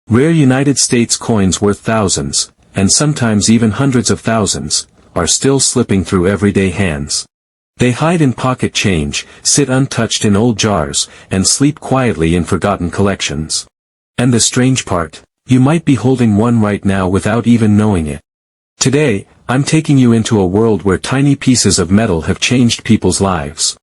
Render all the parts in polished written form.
Rare United States coins worth thousands, and sometimes even hundreds of thousands, are still slipping through everyday hands. They hide in pocket change, sit untouched in old jars, and sleep quietly in forgotten collections. And the strange part, you might be holding one right now without even knowing it. Today, I'm taking you into a world where tiny pieces of metal have changed people's lives.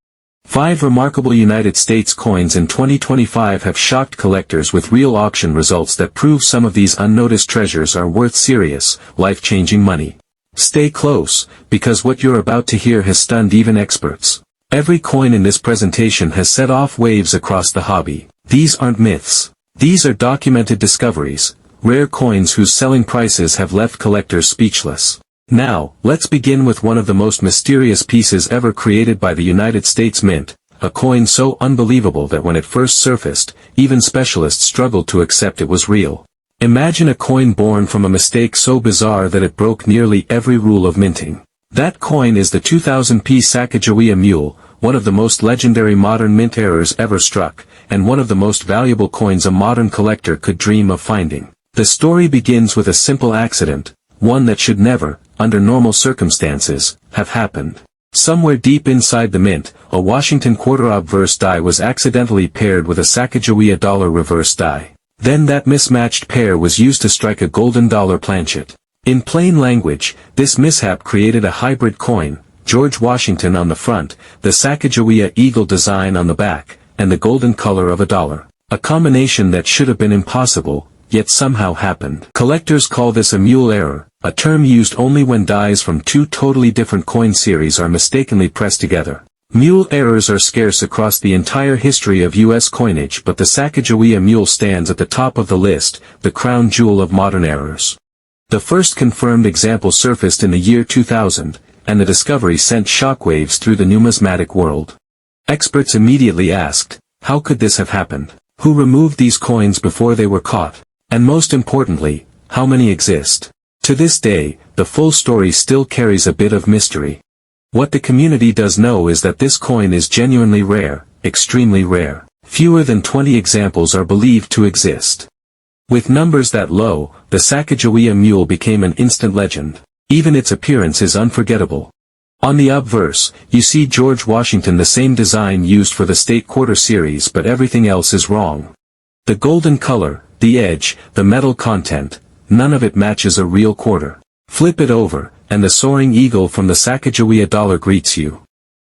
5 remarkable United States coins in 2025 have shocked collectors with real auction results that prove some of these unnoticed treasures are worth serious, life-changing money. Stay close, because what you're about to hear has stunned even experts. Every coin in this presentation has set off waves across the hobby. These aren't myths. These are documented discoveries, rare coins whose selling prices have left collectors speechless. Now, let's begin with one of the most mysterious pieces ever created by the United States Mint, a coin so unbelievable that when it first surfaced, even specialists struggled to accept it was real. Imagine a coin born from a mistake so bizarre that it broke nearly every rule of minting. That coin is the 2000p Sacagawea mule, one of the most legendary modern mint errors ever struck, and one of the most valuable coins a modern collector could dream of finding. The story begins with a simple accident, one that should never, under normal circumstances, have happened. Somewhere deep inside the mint, a Washington quarter obverse die was accidentally paired with a Sacagawea dollar reverse die. Then that mismatched pair was used to strike a golden dollar planchet. In plain language, this mishap created a hybrid coin, George Washington on the front, the Sacagawea eagle design on the back, and the golden color of a dollar. A combination that should have been impossible, yet somehow happened. Collectors call this a mule error, a term used only when dies from two totally different coin series are mistakenly pressed together. Mule errors are scarce across the entire history of U.S. coinage, but the Sacagawea mule stands at the top of the list, the crown jewel of modern errors. The first confirmed example surfaced in the year 2000, and the discovery sent shockwaves through the numismatic world. Experts immediately asked, how could this have happened? Who removed these coins before they were caught? And most importantly, how many exist? To this day, the full story still carries a bit of mystery. What the community does know is that this coin is genuinely rare, extremely rare. Fewer than 20 examples are believed to exist. With numbers that low, the Sacagawea mule became an instant legend. Even its appearance is unforgettable. On the obverse, you see George Washington, the same design used for the State Quarter series, but everything else is wrong. The golden color, the edge, the metal content, none of it matches a real quarter. Flip it over, and the soaring eagle from the Sacagawea dollar greets you.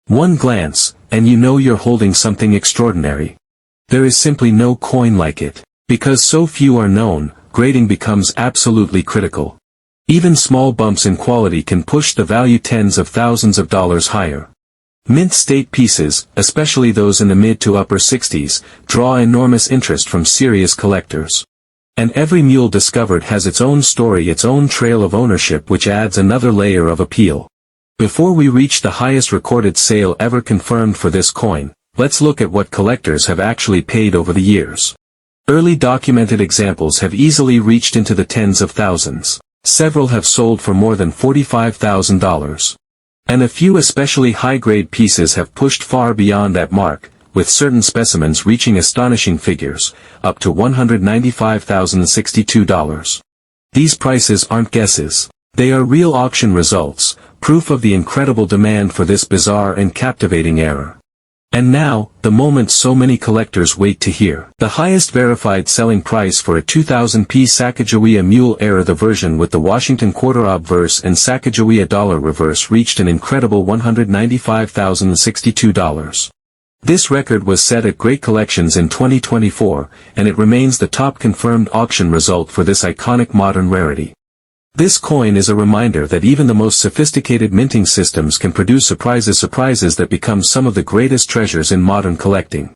One glance, and you know you're holding something extraordinary. There is simply no coin like it. Because so few are known, grading becomes absolutely critical. Even small bumps in quality can push the value tens of thousands of dollars higher. Mint state pieces, especially those in the mid to upper 60s, draw enormous interest from serious collectors. And every mule discovered has its own story, its own trail of ownership, which adds another layer of appeal. Before we reach the highest recorded sale ever confirmed for this coin, let's look at what collectors have actually paid over the years. Early documented examples have easily reached into the tens of thousands. Several have sold for more than $45,000. And a few especially high-grade pieces have pushed far beyond that mark, with certain specimens reaching astonishing figures, up to $195,062. These prices aren't guesses. They are real auction results, proof of the incredible demand for this bizarre and captivating error. And now, the moment so many collectors wait to hear. The highest verified selling price for a 2000p Sacagawea mule error, the version with the Washington quarter obverse and Sacagawea dollar reverse, reached an incredible $195,062. This record was set at Great Collections in 2024, and it remains the top confirmed auction result for this iconic modern rarity. This coin is a reminder that even the most sophisticated minting systems can produce surprises that become some of the greatest treasures in modern collecting.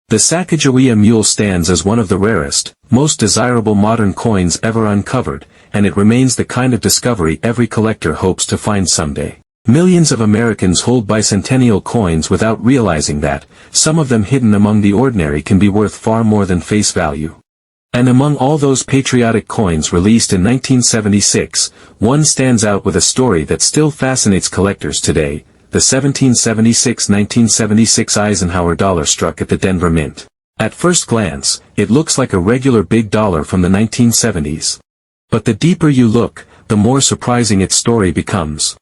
The Sacagawea mule stands as one of the rarest, most desirable modern coins ever uncovered, and it remains the kind of discovery every collector hopes to find someday. Millions of Americans hold bicentennial coins without realizing that, some of them hidden among the ordinary can be worth far more than face value. And among all those patriotic coins released in 1976, one stands out with a story that still fascinates collectors today, the 1776-1976 Eisenhower dollar struck at the Denver Mint. At first glance, it looks like a regular big dollar from the 1970s. But the deeper you look, the more surprising its story becomes.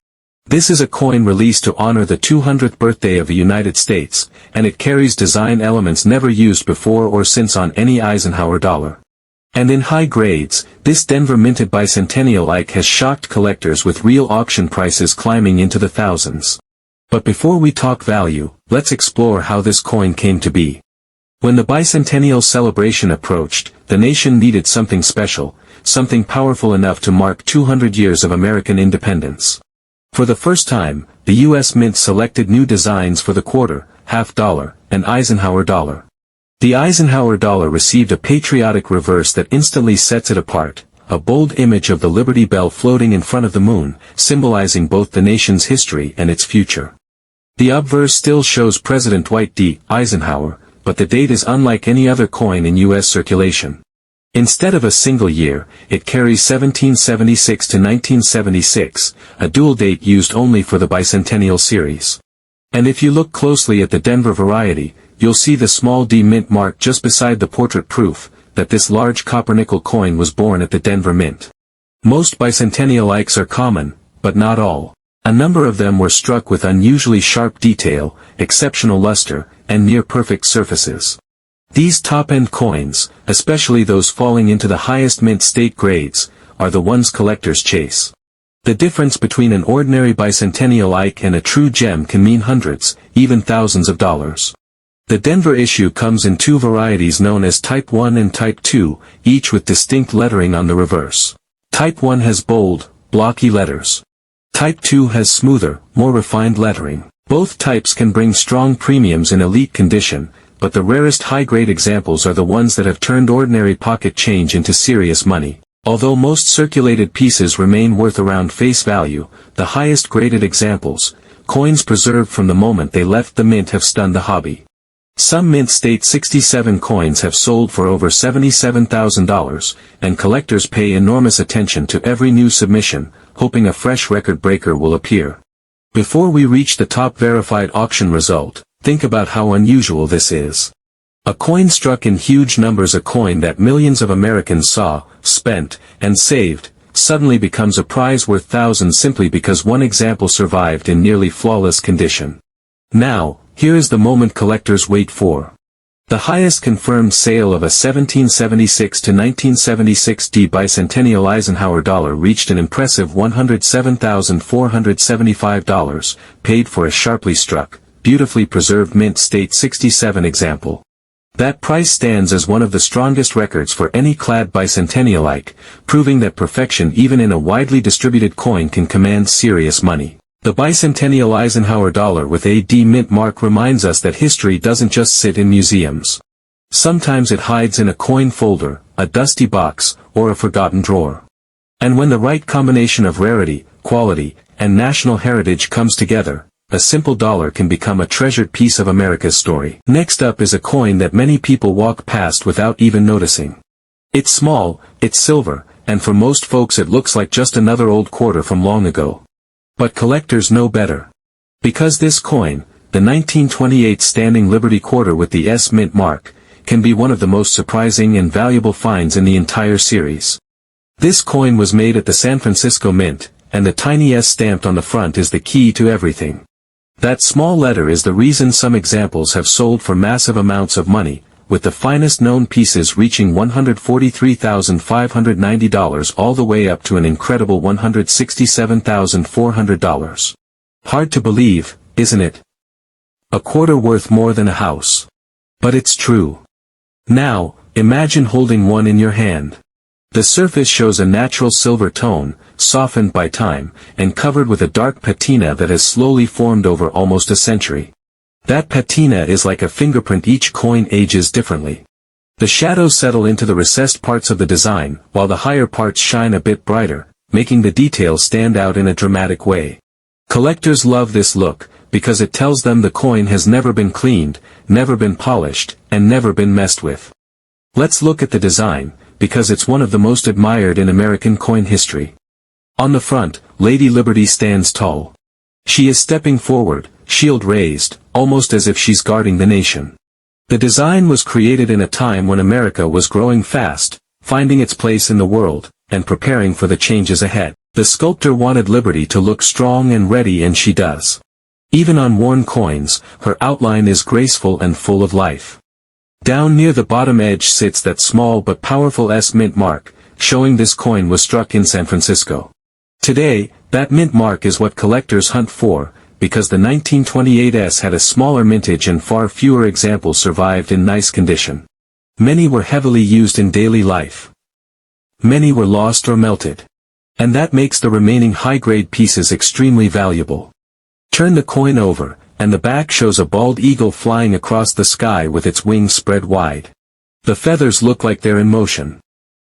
This is a coin released to honor the 200th birthday of the United States, and it carries design elements never used before or since on any Eisenhower dollar. And in high grades, this Denver minted bicentennial-like has shocked collectors with real auction prices climbing into the thousands. But before we talk value, let's explore how this coin came to be. When the bicentennial celebration approached, the nation needed something special, something powerful enough to mark 200 years of American independence. For the first time, the U.S. Mint selected new designs for the quarter, half dollar, and Eisenhower dollar. The Eisenhower dollar received a patriotic reverse that instantly sets it apart, a bold image of the Liberty Bell floating in front of the moon, symbolizing both the nation's history and its future. The obverse still shows President Dwight D. Eisenhower, but the date is unlike any other coin in U.S. circulation. Instead of a single year, it carries 1776 to 1976, a dual date used only for the bicentennial series. And if you look closely at the Denver variety, you'll see the small D mint mark just beside the portrait, proof that this large copper-nickel coin was born at the Denver Mint. Most bicentennial-likes are common, but not all. A number of them were struck with unusually sharp detail, exceptional luster, and near-perfect surfaces. These top-end coins, especially those falling into the highest mint state grades, are the ones collectors chase. The difference between an ordinary bicentennial-like and a true gem can mean hundreds, even thousands of dollars. The Denver issue comes in two varieties known as Type 1 and Type 2, each with distinct lettering on the reverse. Type 1 has bold, blocky letters. Type 2 has smoother, more refined lettering. Both types can bring strong premiums in elite condition, but the rarest high-grade examples are the ones that have turned ordinary pocket change into serious money. Although most circulated pieces remain worth around face value, the highest graded examples, coins preserved from the moment they left the mint, have stunned the hobby. Some Mint State 67 coins have sold for over $77,000, and collectors pay enormous attention to every new submission, hoping a fresh record breaker will appear. Before we reach the top verified auction result, think about how unusual this is. A coin struck in huge numbers, a coin that millions of Americans saw, spent, and saved, suddenly becomes a prize worth thousands simply because one example survived in nearly flawless condition. Now, here is the moment collectors wait for. The highest confirmed sale of a 1776 to 1976 D bicentennial Eisenhower dollar reached an impressive $107,475, paid for a sharply struck, beautifully preserved Mint State 67 example. That price stands as one of the strongest records for any clad bicentennial-like, proving that perfection even in a widely distributed coin can command serious money. The bicentennial Eisenhower dollar with a D mint mark reminds us that history doesn't just sit in museums. Sometimes it hides in a coin folder, a dusty box, or a forgotten drawer. And when the right combination of rarity, quality, and national heritage comes together, a simple dollar can become a treasured piece of America's story. Next up is a coin that many people walk past without even noticing. It's small, it's silver, and for most folks it looks like just another old quarter from long ago. But collectors know better. Because this coin, the 1928 Standing Liberty Quarter with the S mint mark, can be one of the most surprising and valuable finds in the entire series. This coin was made at the San Francisco Mint, and the tiny S stamped on the front is the key to everything. That small letter is the reason some examples have sold for massive amounts of money, with the finest known pieces reaching $143,590 all the way up to an incredible $167,400. Hard to believe, isn't it? A quarter worth more than a house. But it's true. Now, imagine holding one in your hand. The surface shows a natural silver tone, softened by time, and covered with a dark patina that has slowly formed over almost a century. That patina is like a fingerprint. Each coin ages differently. The shadows settle into the recessed parts of the design, while the higher parts shine a bit brighter, making the details stand out in a dramatic way. Collectors love this look, because it tells them the coin has never been cleaned, never been polished, and never been messed with. Let's look at the design, because it's one of the most admired in American coin history. On the front, Lady Liberty stands tall. She is stepping forward, shield raised, almost as if she's guarding the nation. The design was created in a time when America was growing fast, finding its place in the world, and preparing for the changes ahead. The sculptor wanted Liberty to look strong and ready, and she does. Even on worn coins, her outline is graceful and full of life. Down near the bottom edge sits that small but powerful S mint mark, showing this coin was struck in San Francisco. Today, that mint mark is what collectors hunt for, because the 1928 S had a smaller mintage and far fewer examples survived in nice condition. Many were heavily used in daily life. Many were lost or melted. And that makes the remaining high-grade pieces extremely valuable. Turn the coin over, and the back shows a bald eagle flying across the sky with its wings spread wide. The feathers look like they're in motion.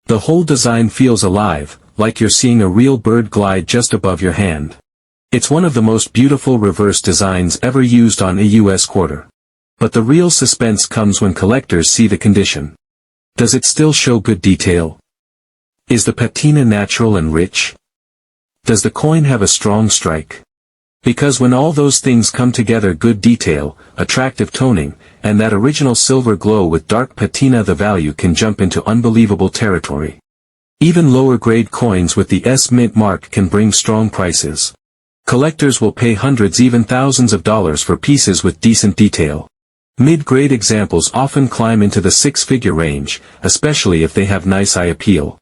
The whole design feels alive, like you're seeing a real bird glide just above your hand. It's one of the most beautiful reverse designs ever used on a U.S. quarter. But the real suspense comes when collectors see the condition. Does it still show good detail? Is the patina natural and rich? Does the coin have a strong strike? Because when all those things come together, good detail, attractive toning, and that original silver glow with dark patina, the value can jump into unbelievable territory. Even lower-grade coins with the S mint mark can bring strong prices. Collectors will pay hundreds, even thousands of dollars for pieces with decent detail. Mid-grade examples often climb into the six-figure range, especially if they have nice eye appeal.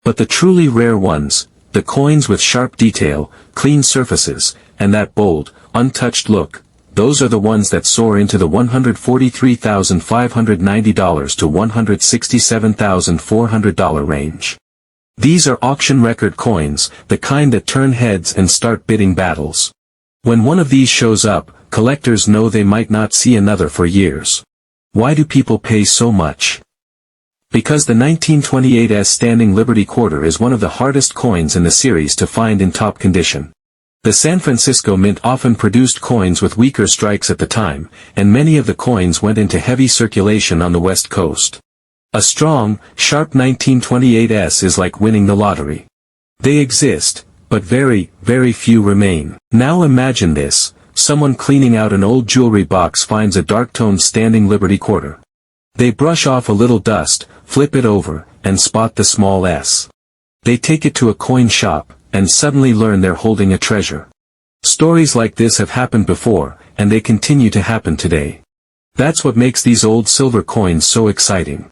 But the truly rare ones, the coins with sharp detail, clean surfaces, and that bold, untouched look, those are the ones that soar into the $143,590 to $167,400 range. These are auction record coins, the kind that turn heads and start bidding battles. When one of these shows up, collectors know they might not see another for years. Why do people pay so much? Because the 1928 S Standing Liberty Quarter is one of the hardest coins in the series to find in top condition. The San Francisco Mint often produced coins with weaker strikes at the time, and many of the coins went into heavy circulation on the West Coast. A strong, sharp 1928 S is like winning the lottery. They exist, but very, very few remain. Now imagine this, someone cleaning out an old jewelry box finds a dark-toned Standing Liberty Quarter. They brush off a little dust, flip it over, and spot the small S. They take it to a coin shop, and suddenly learn they're holding a treasure. Stories like this have happened before, and they continue to happen today. That's what makes these old silver coins so exciting.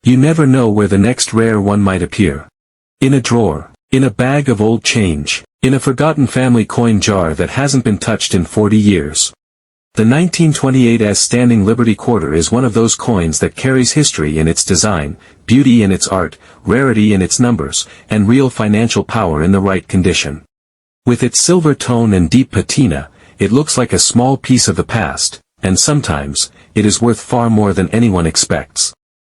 You never know where the next rare one might appear. In a drawer, in a bag of old change, in a forgotten family coin jar that hasn't been touched in 40 years. The 1928 S Standing Liberty Quarter is one of those coins that carries history in its design, beauty in its art, rarity in its numbers, and real financial power in the right condition. With its silver tone and deep patina, it looks like a small piece of the past, and sometimes, it is worth far more than anyone expects.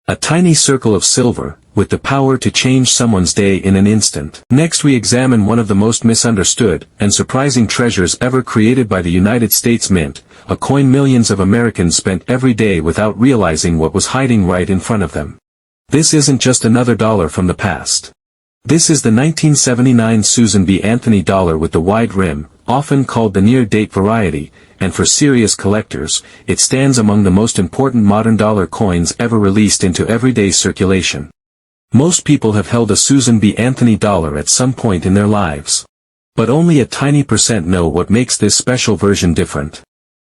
A tiny circle of silver, with the power to change someone's day in an instant. Next we examine one of the most misunderstood and surprising treasures ever created by the United States Mint, a coin millions of Americans spent every day without realizing what was hiding right in front of them. This isn't just another dollar from the past. This is the 1979 Susan B. Anthony dollar with the wide rim, often called the near-date variety, and for serious collectors, it stands among the most important modern dollar coins ever released into everyday circulation. Most people have held a Susan B. Anthony dollar at some point in their lives. But only a tiny percent know what makes this special version different.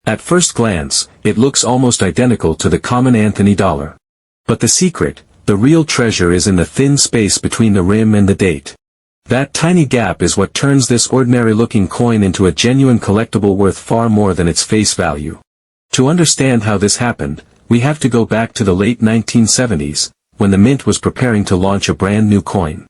At first glance, it looks almost identical to the common Anthony dollar. But the secret, the real treasure, is in the thin space between the rim and the date. That tiny gap is what turns this ordinary-looking coin into a genuine collectible worth far more than its face value. To understand how this happened, we have to go back to the late 1970s, when the Mint was preparing to launch a brand new coin.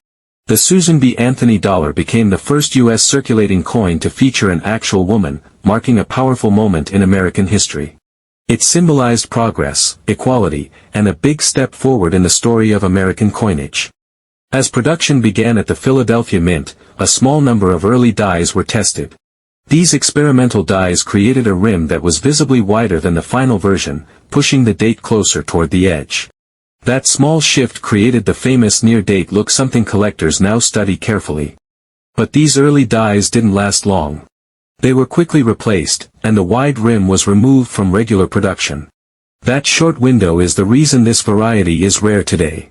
The Susan B. Anthony dollar became the first U.S. circulating coin to feature an actual woman, marking a powerful moment in American history. It symbolized progress, equality, and a big step forward in the story of American coinage. As production began at the Philadelphia Mint, a small number of early dies were tested. These experimental dies created a rim that was visibly wider than the final version, pushing the date closer toward the edge. That small shift created the famous near-date look, something collectors now study carefully. But these early dies didn't last long. They were quickly replaced, and the wide rim was removed from regular production. That short window is the reason this variety is rare today.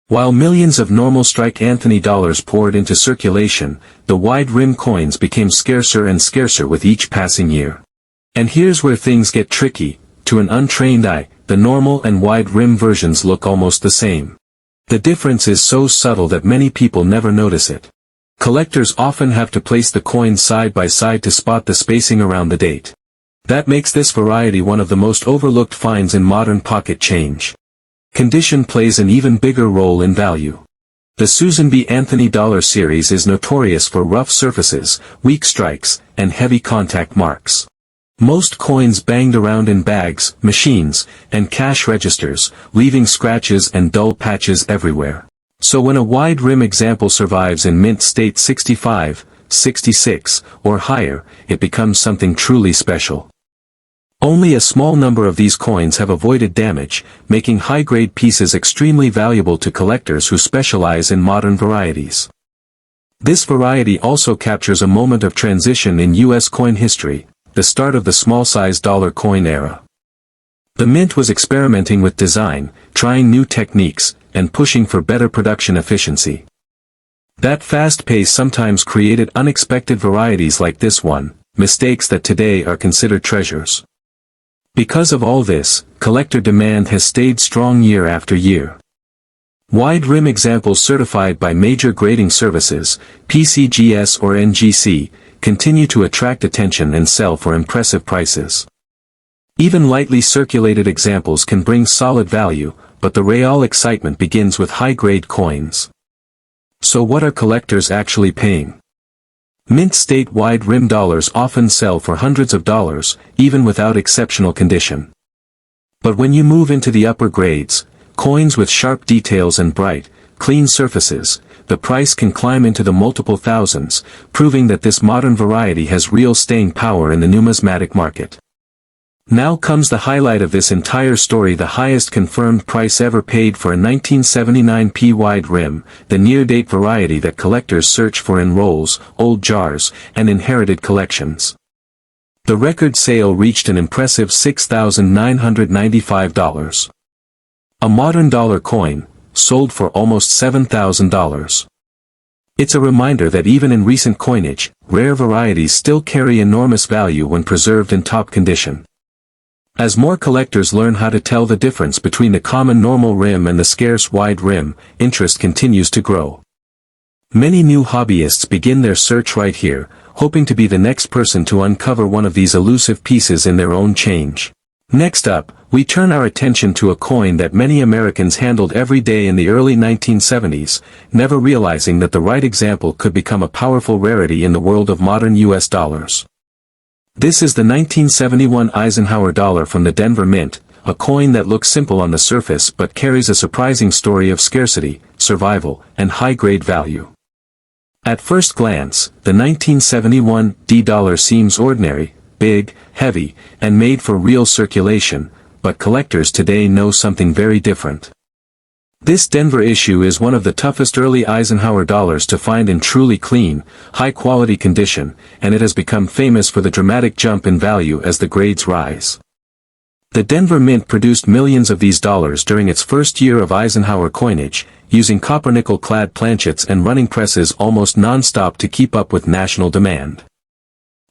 While millions of normal strike Anthony dollars poured into circulation, the wide rim coins became scarcer and scarcer with each passing year. And here's where things get tricky. To an untrained eye, the normal and wide rim versions look almost the same. The difference is so subtle that many people never notice it. Collectors often have to place the coins side by side to spot the spacing around the date. That makes this variety one of the most overlooked finds in modern pocket change. Condition plays an even bigger role in value. The Susan B. Anthony dollar series is notorious for rough surfaces, weak strikes, and heavy contact marks. Most coins banged around in bags, machines, and cash registers, leaving scratches and dull patches everywhere. So when a wide rim example survives in mint state 65, 66, or higher, it becomes something truly special. Only a small number of these coins have avoided damage, making high-grade pieces extremely valuable to collectors who specialize in modern varieties. This variety also captures a moment of transition in U.S. coin history, the start of the small-size dollar coin era. The mint was experimenting with design, trying new techniques, and pushing for better production efficiency. That fast pace sometimes created unexpected varieties like this one, mistakes that today are considered treasures. Because of all this, collector demand has stayed strong year after year. Wide rim examples certified by major grading services, PCGS or NGC, continue to attract attention and sell for impressive prices. Even lightly circulated examples can bring solid value, but the real excitement begins with high-grade coins. So what are collectors actually paying? Mint state wide rim dollars often sell for hundreds of dollars, even without exceptional condition. But when you move into the upper grades, coins with sharp details and bright, clean surfaces, the price can climb into the multiple thousands, proving that this modern variety has real staying power in the numismatic market. Now comes the highlight of this entire story: the highest confirmed price ever paid for a 1979 P wide rim, the near-date variety that collectors search for in rolls, old jars, and inherited collections. The record sale reached an impressive $6,995. A modern dollar coin, sold for almost $7,000. It's a reminder that even in recent coinage, rare varieties still carry enormous value when preserved in top condition. As more collectors learn how to tell the difference between the common normal rim and the scarce wide rim, interest continues to grow. Many new hobbyists begin their search right here, hoping to be the next person to uncover one of these elusive pieces in their own change. Next up, we turn our attention to a coin that many Americans handled every day in the early 1970s, never realizing that the right example could become a powerful rarity in the world of modern U.S. dollars. This is the 1971 Eisenhower dollar from the Denver Mint, a coin that looks simple on the surface but carries a surprising story of scarcity, survival, and high-grade value. At first glance, the 1971 D dollar seems ordinary, big, heavy, and made for real circulation, but collectors today know something very different. This Denver issue is one of the toughest early Eisenhower dollars to find in truly clean, high-quality condition, and it has become famous for the dramatic jump in value as the grades rise. The Denver Mint produced millions of these dollars during its first year of Eisenhower coinage, using copper-nickel-clad planchets and running presses almost non-stop to keep up with national demand.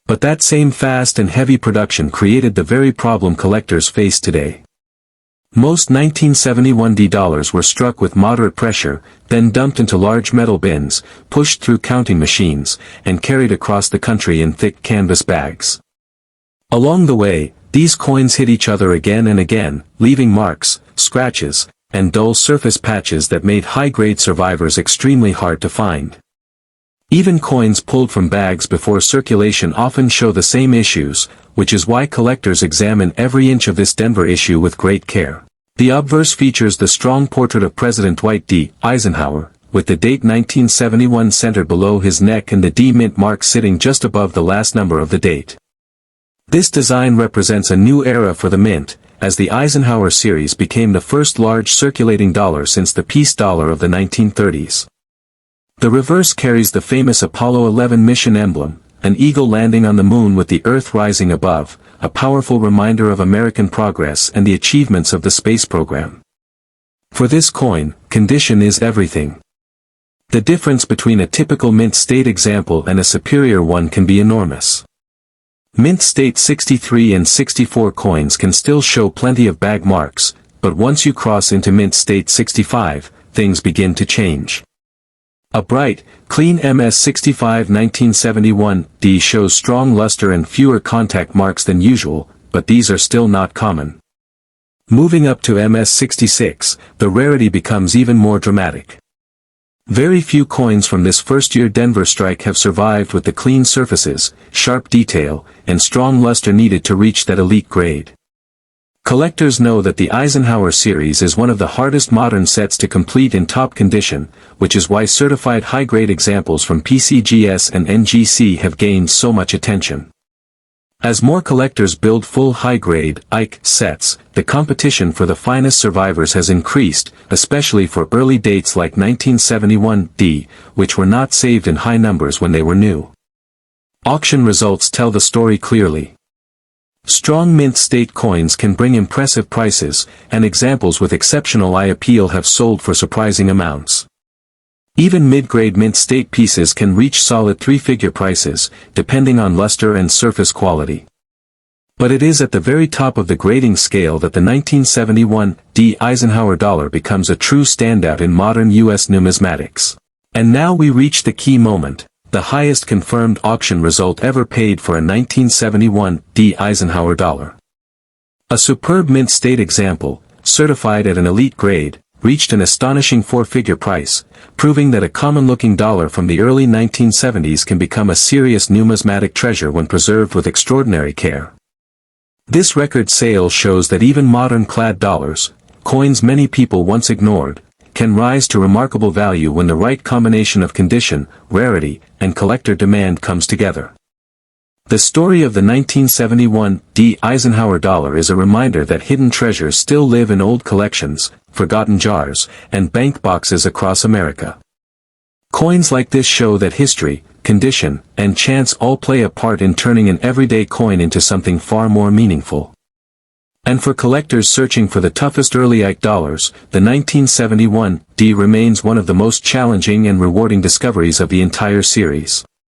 But that same fast and heavy production created the very problem collectors face today. Most 1971 D dollars were struck with moderate pressure, then dumped into large metal bins, pushed through counting machines, and carried across the country in thick canvas bags. Along the way, these coins hit each other again and again, leaving marks, scratches, and dull surface patches that made high-grade survivors extremely hard to find. Even coins pulled from bags before circulation often show the same issues, which is why collectors examine every inch of this Denver issue with great care. The obverse features the strong portrait of President Dwight D. Eisenhower, with the date 1971 centered below his neck and the D mint mark sitting just above the last number of the date. This design represents a new era for the mint, as the Eisenhower series became the first large circulating dollar since the peace dollar of the 1930s. The reverse carries the famous Apollo 11 mission emblem, an eagle landing on the moon with the Earth rising above, a powerful reminder of American progress and the achievements of the space program. For this coin, condition is everything. The difference between a typical mint state example and a superior one can be enormous. Mint state 63 and 64 coins can still show plenty of bag marks, but once you cross into mint state 65, things begin to change. A bright, clean MS65 1971D shows strong luster and fewer contact marks than usual, but these are still not common. Moving up to MS66, the rarity becomes even more dramatic. Very few coins from this first-year Denver strike have survived with the clean surfaces, sharp detail, and strong luster needed to reach that elite grade. Collectors know that the Eisenhower series is one of the hardest modern sets to complete in top condition, which is why certified high-grade examples from PCGS and NGC have gained so much attention. As more collectors build full high-grade EIC sets, the competition for the finest survivors has increased, especially for early dates like 1971D, which were not saved in high numbers when they were new. Auction results tell the story clearly. Strong mint state coins can bring impressive prices, and examples with exceptional eye appeal have sold for surprising amounts. Even mid-grade mint state pieces can reach solid three-figure prices, depending on luster and surface quality. But it is at the very top of the grading scale that the 1971D Eisenhower dollar becomes a true standout in modern U.S. numismatics. And now we reach the key moment. The highest confirmed auction result ever paid for a 1971D Eisenhower dollar. A superb mint state example, certified at an elite grade, reached an astonishing four-figure price, proving that a common-looking dollar from the early 1970s can become a serious numismatic treasure when preserved with extraordinary care. This record sale shows that even modern-clad dollars, coins many people once ignored, can rise to remarkable value when the right combination of condition, rarity, and collector demand comes together. The story of the 1971D Eisenhower dollar is a reminder that hidden treasures still live in old collections, forgotten jars, and bank boxes across America. Coins like this show that history, condition, and chance all play a part in turning an everyday coin into something far more meaningful. And for collectors searching for the toughest early EIC dollars, the 1971D remains one of the most challenging and rewarding discoveries of the entire series.